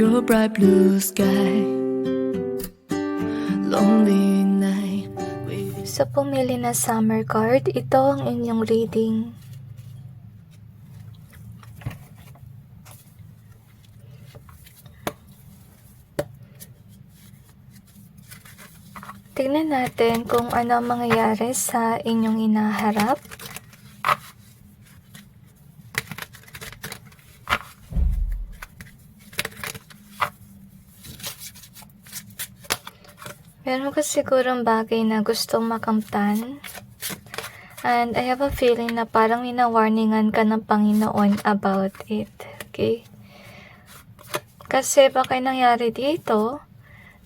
your bright blue sky. Lonely night. Sa pumili na summer card, ito ang inyong reading. Tignan natin kung ano ang mangyayari sa inyong hinaharap. Meron ka sigurong bagay na gustong makamtan. And I have a feeling na parang ina-warningan ka ng Panginoon about it. Okay? Kasi baka nangyari dito,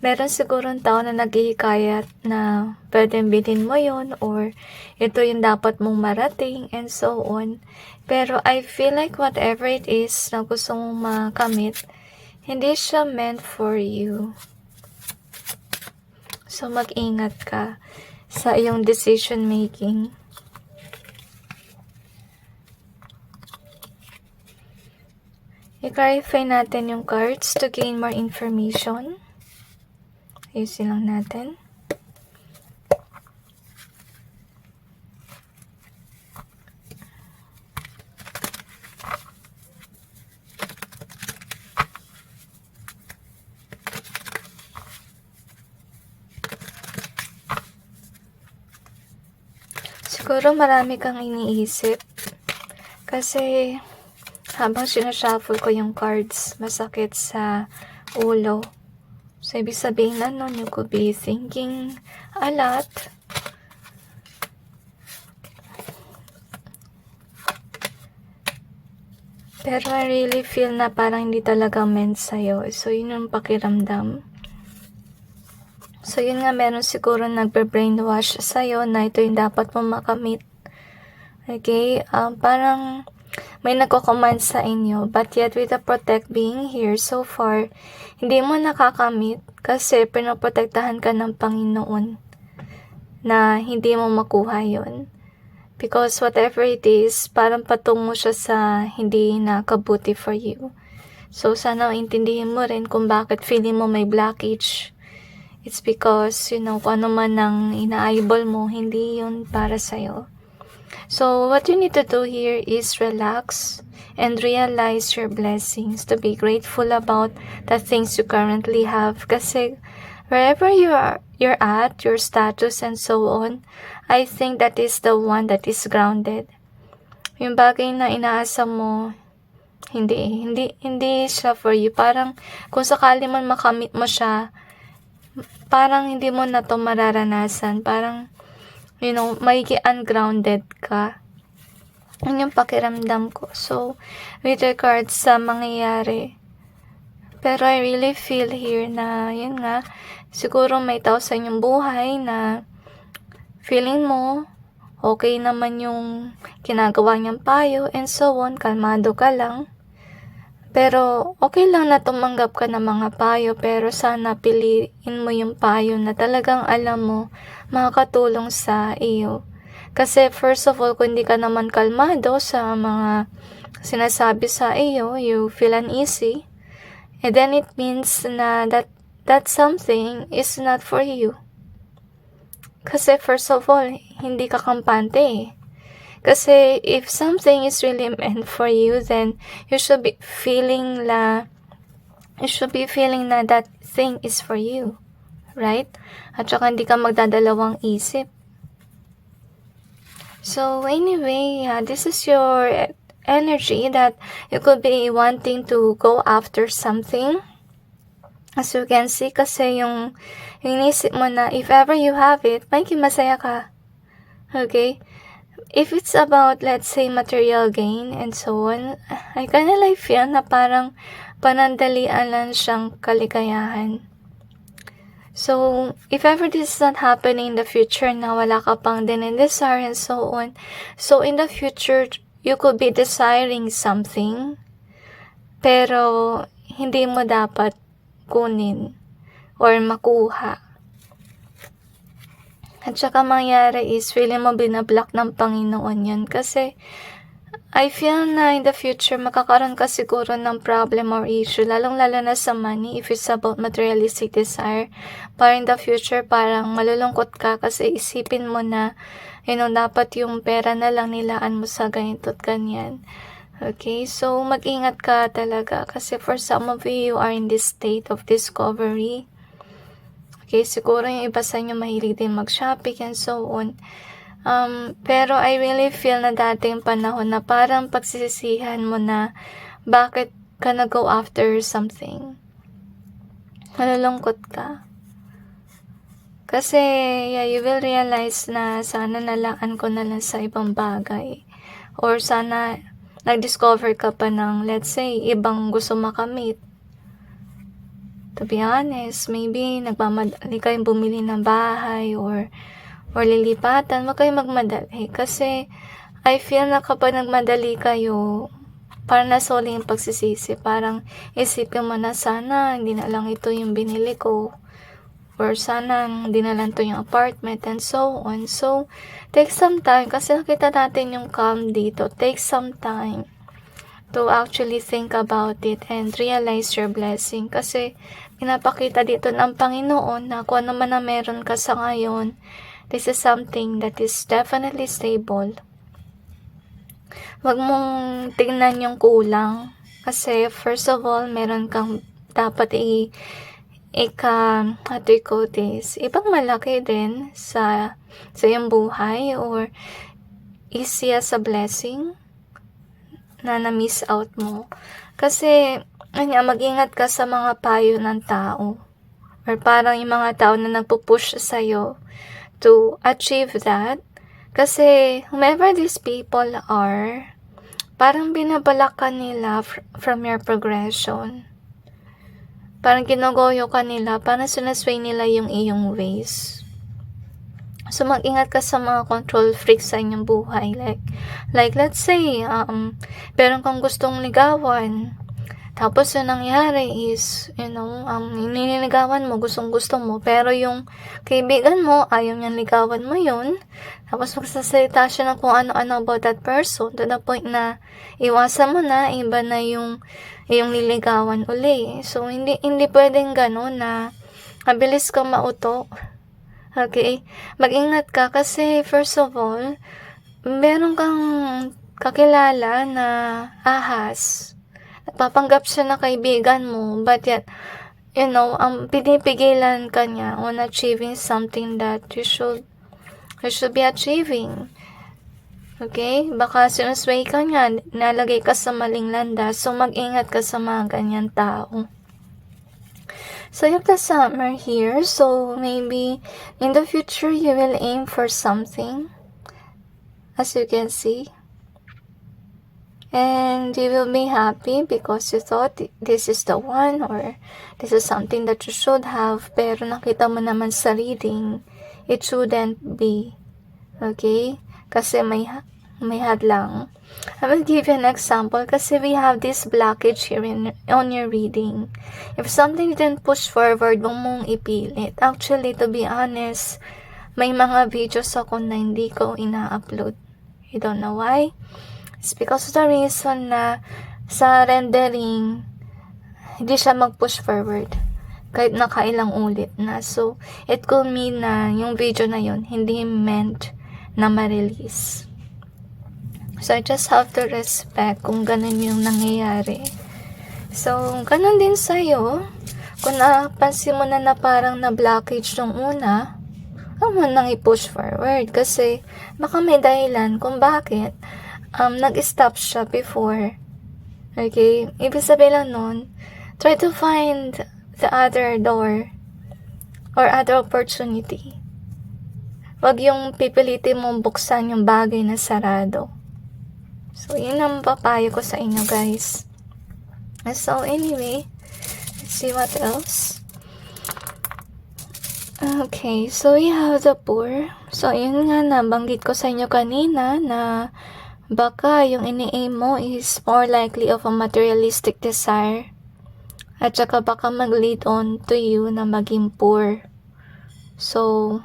meron sigurong tao na naghihikayat na pwedeng bilhin mo yun or ito yung dapat mong marating and so on. Pero I feel like whatever it is na gusto mong makamit, hindi siya meant for you. So mag-ingat ka sa iyong decision making. I-clarify natin yung cards to gain more information. Ayusin lang natin. Siguro marami kang iniisip. Kasi habang sinashuffle ko yung cards, masakit sa ulo. So, ibig sabihin na nun, you could be thinking a lot. Pero I really feel na parang hindi talaga meant sa'yo. So, yun yung pakiramdam. So, yun nga, meron siguro nagbe-brainwash sa'yo na ito yung dapat mong makamit. Okay? Parang may nagko-command sa inyo, but yet with the protect being here so far, hindi mo nakakamit kasi pinoprotektahan ka ng Panginoon na hindi mo makuha yon. Because whatever it is, parang patungo siya sa hindi nakabuti for you. So sana intindihin mo rin kung bakit feeling mo may blockage. It's because, kung ano man ang ina-eyeball mo, hindi yun para sa'yo. So, what you need to do here is relax and realize your blessings, to be grateful about the things you currently have. Kasi wherever you're at, your status and so on, I think that is the one that is grounded. Yung bagay na inaasa mo, hindi siya for you. Parang kung sakali man makamit mo siya, parang hindi mo na to mararanasan. Parang magiging ungrounded ka. Yun yung pakiramdam ko. So, with regards sa mangyayari. Pero I really feel here na, yun nga, siguro may tao sa inyong buhay na feeling mo, okay naman yung ginagawa niyang payo and so on, kalmado ka lang. Pero, okay lang na tumanggap ka ng mga payo, pero sana piliin mo yung payo na talagang alam mo, makakatulong sa iyo. Kasi first of all, kung hindi ka naman kalmado sa mga sinasabi sa iyo, you feel uneasy, and then it means na that something is not for you. Kasi first of all, hindi ka kampante eh. Kasi if something is really meant for you, then you should be feeling na that thing is for you. Right? At saka hindi ka magdadalawang isip. So anyway, this is your energy that you could be wanting to go after something. As you can see, kasi yung inisip mo na if ever you have it, masaya ka. Okay? If it's about, let's say, material gain and so on, I kinda like feel na parang panandalian lang siyang kaligayahan. So, if ever this is not happening in the future na wala ka pang desire and so on, so in the future, you could be desiring something, pero hindi mo dapat kunin or makuha. At saka mangyari is feeling mo binablock ng Panginoon yan kasi I feel na in the future makakaroon ka siguro ng problem or issue, lalong-lalo na sa money if it's about materialistic desire. Para in the future, parang malulungkot ka kasi isipin mo na, dapat yung pera na lang nilaan mo sa ganito at ganyan. Okay, so mag-ingat ka talaga kasi for some of you are in this state of discovery. Okay, siguro yung iba sa inyo mahilig din mag-shopping and so on. Pero I really feel na dating panahon na parang pagsisisihan mo na bakit ka na-go after something. Malulungkot ka. Kasi, you will realize na sana nalaan ko na lang sa ibang bagay. Or sana nag-discover ka pa ng, let's say, ibang gusto makamit. To be honest, maybe nagmamadali kayong bumili ng bahay or lilipatan, wag kayong magmadali. Kasi, I feel na kapag nagmadali kayo, parang nasa uli yung pagsisisi. Parang isipin mo na sana, hindi na lang ito yung binili ko. Or sana, hindi na lang ito yung apartment and so on. So, take some time. Kasi nakita natin yung calm dito. Take some time to actually think about it and realize your blessing. Kasi, pinapakita dito ng Panginoon na kung ano man na meron ka sa ngayon, this is something that is definitely stable. Wag mong tingnan yung kulang. Kasi, first of all, meron kang dapat ibang malaki din sa iyong buhay or easy as a blessing na na-miss out mo. Kasi, mag-ingat ka sa mga payo ng tao. Or parang yung mga tao na nagpupush sa'yo to achieve that. Kasi, whomever these people are, parang binabalak ka nila from your progression. Parang ginogoyo ka nila, parang sinasway nila yung iyong ways. So, mag-ingat ka sa mga control freaks sa inyong buhay. Like let's say, meron kang gustong ligawan. Tapos, yung nangyari is, nililigawan mo, gustong-gusto mo. Pero yung kaibigan mo, ayaw niyang ligawan mo yun. Tapos, magsasalita siya ng kung ano-ano about that person. To the point na, iwasan mo na, iba na yung liligawan uli. So, hindi pwedeng gano'n na mabilis kang mauto. Okay? Mag-ingat ka kasi, first of all, meron kang kakilala na ahas. Nagpapanggap siya na kaibigan mo, but yet, pinipigilan ka niya on achieving something that you should be achieving. Okay? Baka sinusway ka niya, nalagay ka sa maling landas, so mag-ingat ka sa mga ganyan tao. So, you have the summer here, so maybe in the future, you will aim for something, as you can see. And you will be happy because you thought this is the one or this is something that you should have. Pero nakita mo naman sa reading, it shouldn't be. Okay? Kasi may hadlang. I will give you an example kasi we have this blockage here on your reading. If something didn't push forward, huwag mong ipilit. Actually, to be honest, may mga videos ako na hindi ko ina-upload. You don't know why? It's because of the reason na sa rendering, hindi siya mag-push forward. Kahit nakailang ulit na. So, it could mean na yung video na yun, hindi meant na ma-release. So, I just have to respect kung ganun yung nangyayari. So, ganun din sa'yo. Kung napansin mo na parang na-blockage nung una, huwag mo nang i-push forward. Kasi, baka may dahilan kung bakit nag-stop siya before. Okay? Ibig sabihin lang nun, try to find the other door or other opportunity. Wag yung pipilitin mong buksan yung bagay na sarado. So, yun ang papayo ko sa inyo, guys. So, anyway, let's see what else. Okay, so we have the poor. So, yun nga, nabanggit ko sa inyo kanina na baka yung ini-aim mo is more likely of a materialistic desire. At saka baka mag-lead on to you na maging poor. So,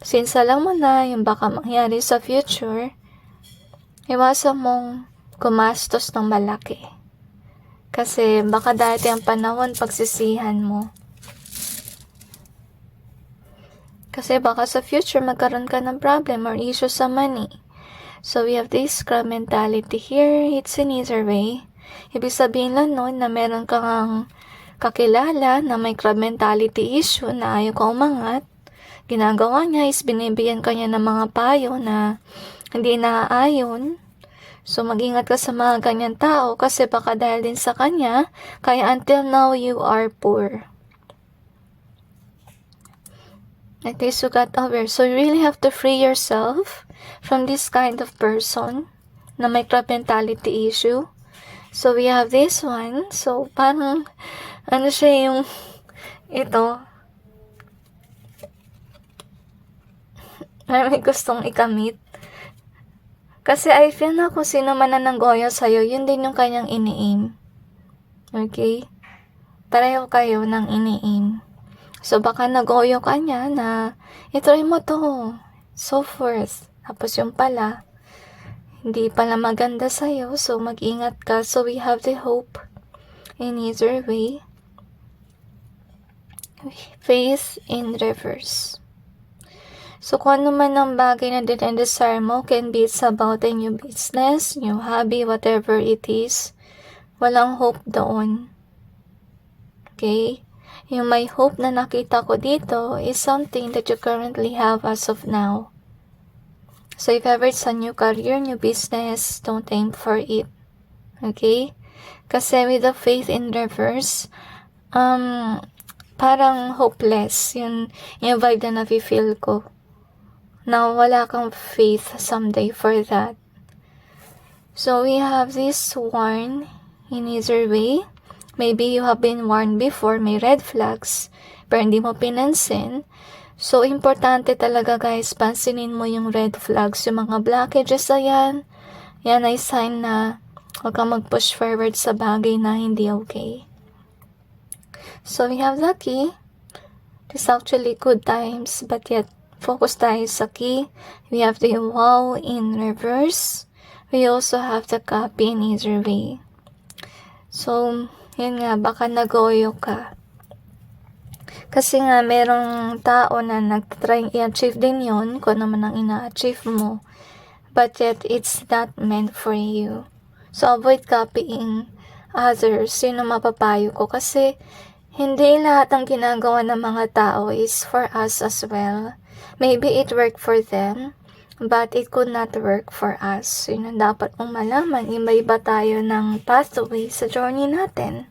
since alam mo na yung baka mangyari sa future, iwasan mong gumastos ng malaki. Kasi baka dati ang panahon pagsisihan mo. Kasi baka sa future magkaroon ka ng problem or issue sa money. So we have this crab mentality here. It's an easier way. Ibig sabihin lang nun na meron kang kakilala na may crab mentality issue na ayaw ka umangat. Ginagawa niya is binibigyan ka niya ng mga payo na hindi naaayon. So mag-ingat ka sa mga ganyan tao kasi baka dahil din sa kanya, kaya until now you are poor. At least you got aware. So you really have to free yourself from this kind of person na may crab mentality issue. So we have this one. So parang ano siya yung ito. May gustong ikamit. Kasi I feel na kung sino man na nanggoyo sa'yo, yun din yung kanyang ini-aim. Okay? Pareho kayo ng ini-aim. So, baka nagoyo ka niya na, itry mo to. So forth. Tapos yung pala, hindi pala maganda sa'yo. So, mag-ingat ka. So, we have the hope in either way. Faith in reverse. So, kung ano man ang bagay na dinedesire mo, can be it's about a new business, new hobby, whatever it is. Walang hope doon. Okay? Yung may hope na nakita ko dito is something that you currently have as of now. So, if ever it's a new career, new business, don't aim for it. Okay? Kasi with the faith in reverse, parang hopeless. Yung vibe na nafe-feel ko. Now, wala kang faith someday for that. So, we have this warn in either way. Maybe you have been warned before, may red flags, pero hindi mo pinansin. So, importante talaga guys, pansinin mo yung red flags, yung mga blockages na yan. Yan ay sign na huwag kang mag-push forward sa bagay na hindi okay. So, we have the key. It's actually good times, but yet, focus tayo sa key. We have the wow in reverse. We also have the copy in either way. So, yun nga, baka nagoyo ka. Kasi nga, merong tao na nagtry i-achieve din yun, kung ano man ang ina-achieve mo. But yet, it's not meant for you. So, avoid copying others. Yun ang mapapayo ko. Kasi, hindi lahat ng ginagawa ng mga tao is for us as well. Maybe it worked for them, but it could not work for us. Yun ang dapat mong malaman. Iba-iba tayo ng pathway sa journey natin.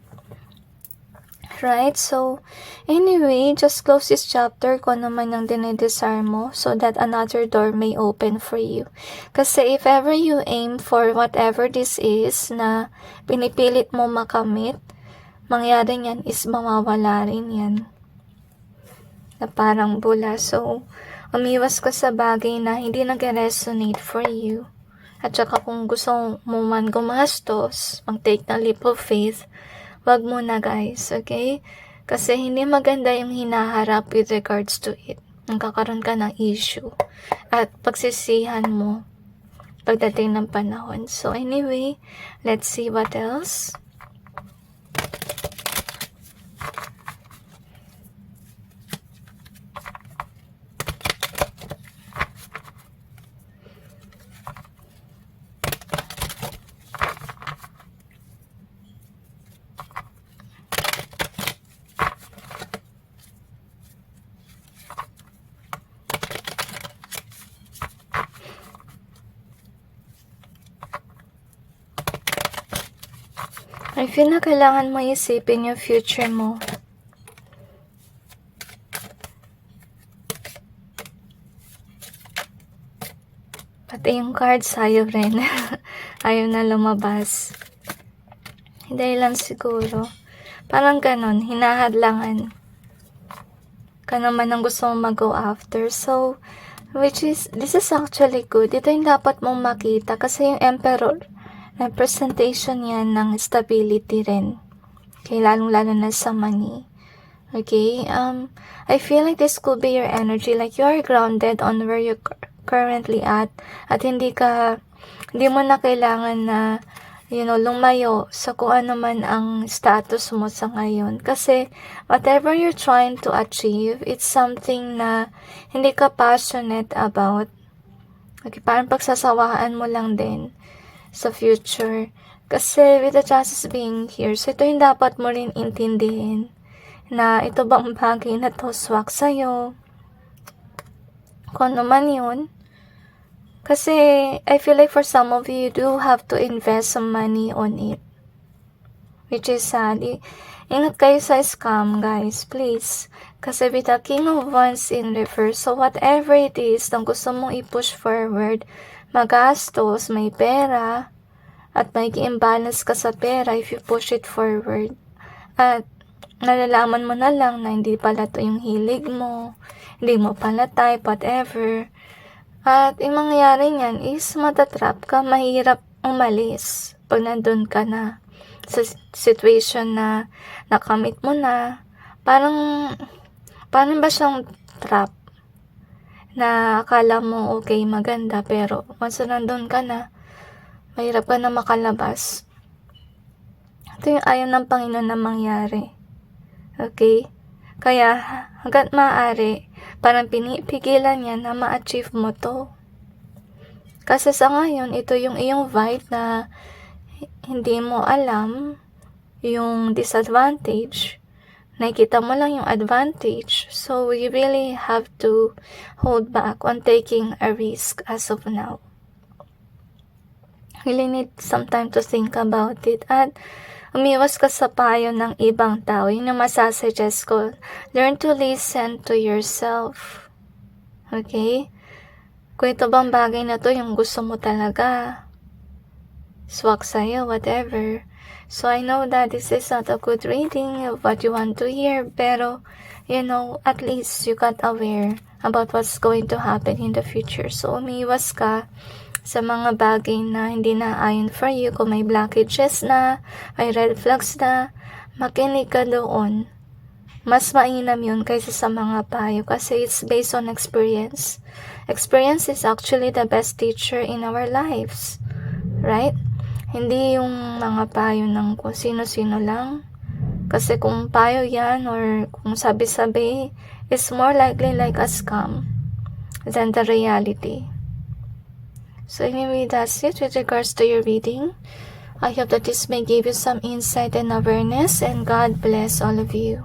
Right? So, anyway, just close this chapter kung ano man ang dinidesire mo so that another door may open for you. Kasi if ever you aim for whatever this is na pinipilit mo makamit, mangyari niyan is mawawala rin yan. Na parang bula. So, umiwas ka sa bagay na hindi nag-resonate for you. At saka kung gusto mo man gumastos, mag-take na leap of faith, wag muna guys, okay? Kasi hindi maganda yung hinaharap with regards to it. Nagkakaroon ka ng issue. At pagsisihan mo pagdating ng panahon. So anyway, let's see what else. I feel na kailangan mo isipin yung future mo. Pati yung cards, ayaw rin. Ayaw na lumabas. Dahil lang siguro. Parang ganon, hinahadlangan ka naman ang gusto mong mag-go after. So, this is actually good. Ito yung dapat mong makita kasi yung Emperor, representation yan ng stability rin. Okay, lalong-lalo na sa money. Okay, I feel like this could be your energy. Like you are grounded on where you're currently at hindi ka Hindi mo na kailangan na, lumayo sa kung ano man ang status mo sa ngayon. Kasi, whatever you're trying to achieve, it's something na hindi ka passionate about. Okay, parang pagsasawaan mo lang din sa future. Kasi, with the chances being here, so ito yung dapat mo rin intindihin na ito bang bagay na to swak sa'yo. Kung ano man yun. Kasi, I feel like for some of you do have to invest some money on it. Which is sad. Ingat kayo sa scam, guys. Please. Kasi with the King of Wands in reverse, so whatever it is na gusto mong i-push forward, magastos, may pera, at may imbalance ka sa pera if you push it forward. At nalalaman mo na lang na hindi pala to yung hilig mo, hindi mo pala type, whatever. At yung mangyayari niyan is matatrap ka, mahirap umalis pag nandun ka na sa situation na nakamit mo na. Parang ba siyang trap na akala mo okay, maganda, pero once na nandun ka na, mahirap ka na makalabas. Ito yung ayaw ng Panginoon na mangyari. Okay? Kaya, hanggat maaari, parang pinipigilan niya na ma-achieve mo to. Kasi sa ngayon, ito yung iyong vibe na hindi mo alam yung disadvantage. Nakikita mo lang yung advantage. So, you really have to hold back on taking a risk as of now. Really need some time to think about it. At umiwas ka sa payo ng ibang tao. Yun yung masasuggest ko. Learn to listen to yourself. Okay? Kung ito bang bagay na to, yung gusto mo talaga. Swak sa'yo, whatever. So, I know that this is not a good reading of what you want to hear. Pero, at least you got aware about what's going to happen in the future. So, umiwas ka sa mga bagay na hindi na ayon for you. Kung may blockages na, may red flags na, makinig ka doon. Mas mainam yun kaysa sa mga payo kasi it's based on experience. Experience is actually the best teacher in our lives. Right? Hindi yung mga payo ng kung sino-sino lang. Kasi kung payo yan or kung sabi-sabi, it's more likely like a scam than the reality. So anyway, that's it with regards to your reading. I hope that this may give you some insight and awareness, and God bless all of you.